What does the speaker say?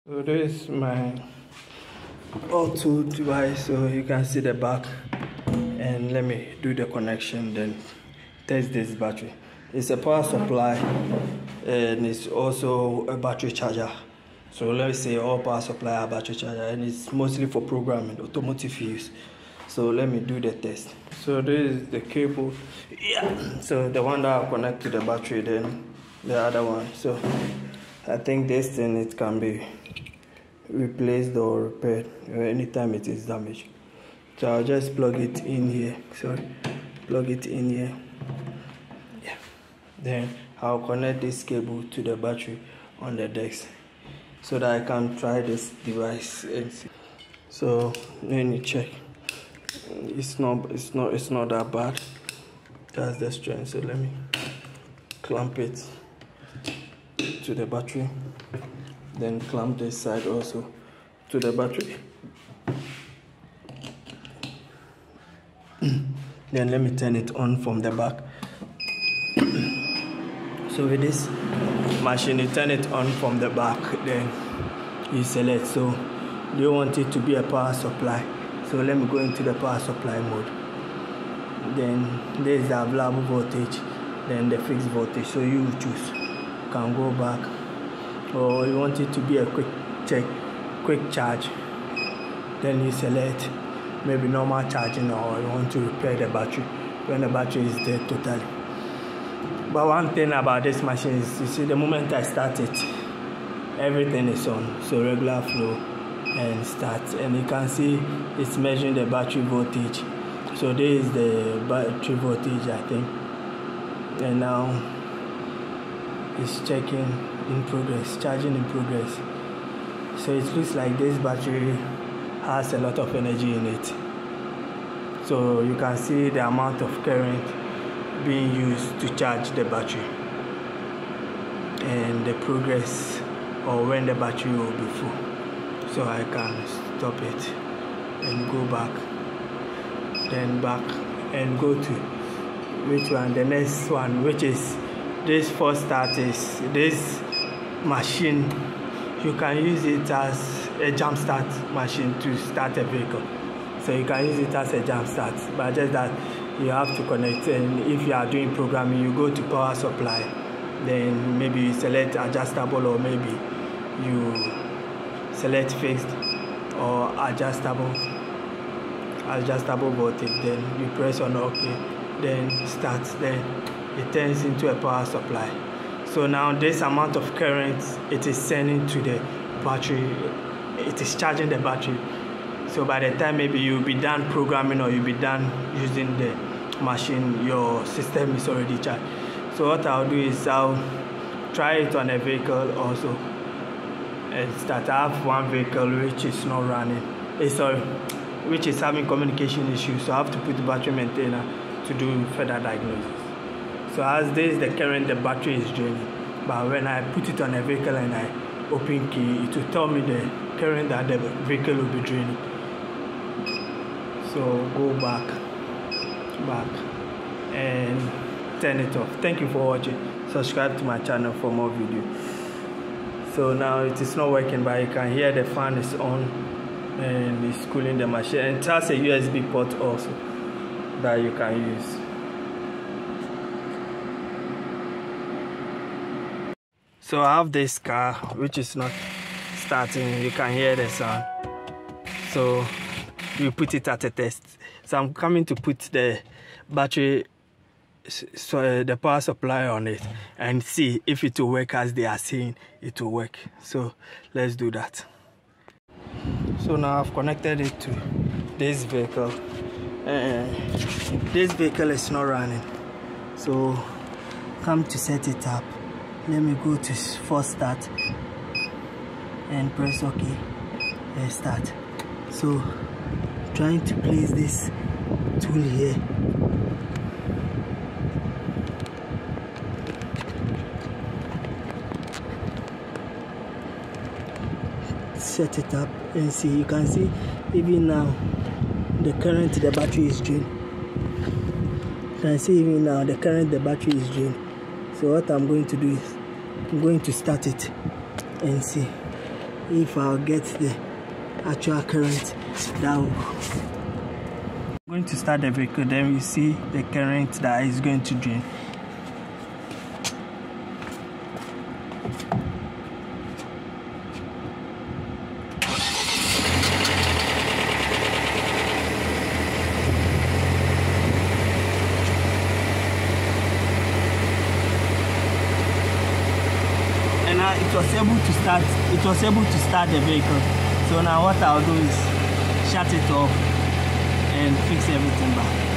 So this is my Autool device, so you can see the back, and let me do the connection, then test this battery. It's a power supply and it's also a battery charger. So let's say all power supply are battery charger, and it's mostly for programming, automotive use. So let me do the test. So this is the cable, so the one that I connect to the battery, then the other one. So I think this thing, it can be replaced or repaired anytime it is damaged. So I'll just plug it in here. Plug it in here. Yeah. Then I'll connect this cable to the battery on the desk so that I can try this device and see. So let me check. It's not that bad. That's the strength. So let me clamp it to the battery, then clamp this side also to the battery. Then let me turn it on from the back. So with this machine, you turn it on from the back, then you select. So do you want it to be a power supply? So let me go into the power supply mode. Then there is the available voltage, then the fixed voltage. So you choose. You can go back, or you want it to be a quick charge. Then you select maybe normal charging, or you want to repair the battery when the battery is dead totally. But one thing about this machine is, you see, the moment I start it, everything is on. So regular flow and start, and you can see it's measuring the battery voltage. So this is the battery voltage, I think, and now it's checking in progress, charging in progress. So it looks like this battery has a lot of energy in it. So you can see the amount of current being used to charge the battery, and the progress, or when the battery will be full. So I can stop it and go back, then back, and go to which one, the next one, which is this first start. Is this machine, you can use it as a jump start machine to start a vehicle. So you can use it as a jump start, but just that you have to connect. And if you are doing programming, you go to power supply, then maybe you select adjustable, or maybe you select fixed or adjustable voltage. Then you press on OK, then start, then it turns into a power supply. So now this amount of current it is sending to the battery, it is charging the battery. So by the time maybe you'll be done programming, or you'll be done using the machine, your system is already charged. So what I'll do is I'll try it on a vehicle also and start. I have one vehicle which is not running, which is having communication issues, so I have to put the battery maintainer to do further diagnosis. So as this is the current, the battery is draining, but when I put it on a vehicle and I open key, it will tell me the current that the vehicle will be draining. So go back and turn it off. Thank you for watching. Subscribe to my channel for more videos. So now it is not working, but you can hear the fan is on and it's cooling the machine, and it has a USB port also that you can use. So I have this car which is not starting. You can hear the sound. So you put it at a test. So I'm coming to put the battery, so the power supply on it, and see if it will work as they are saying it will work. So let's do that. So now I've connected it to this vehicle, and this vehicle is not running. So come to set it up. Let me go to first start and press OK and start. So trying to place this tool here. Set it up and see. You can see even now the current, the battery is drained. You can see even now the current, the battery is drained. So what I'm going to do is I'm going to start it and see. if I'll get the actual current that will. I'm going to start the vehicle, then we see the current that is going to drain. It was able to start the vehicle. So now what I'll do is shut it off and fix everything back.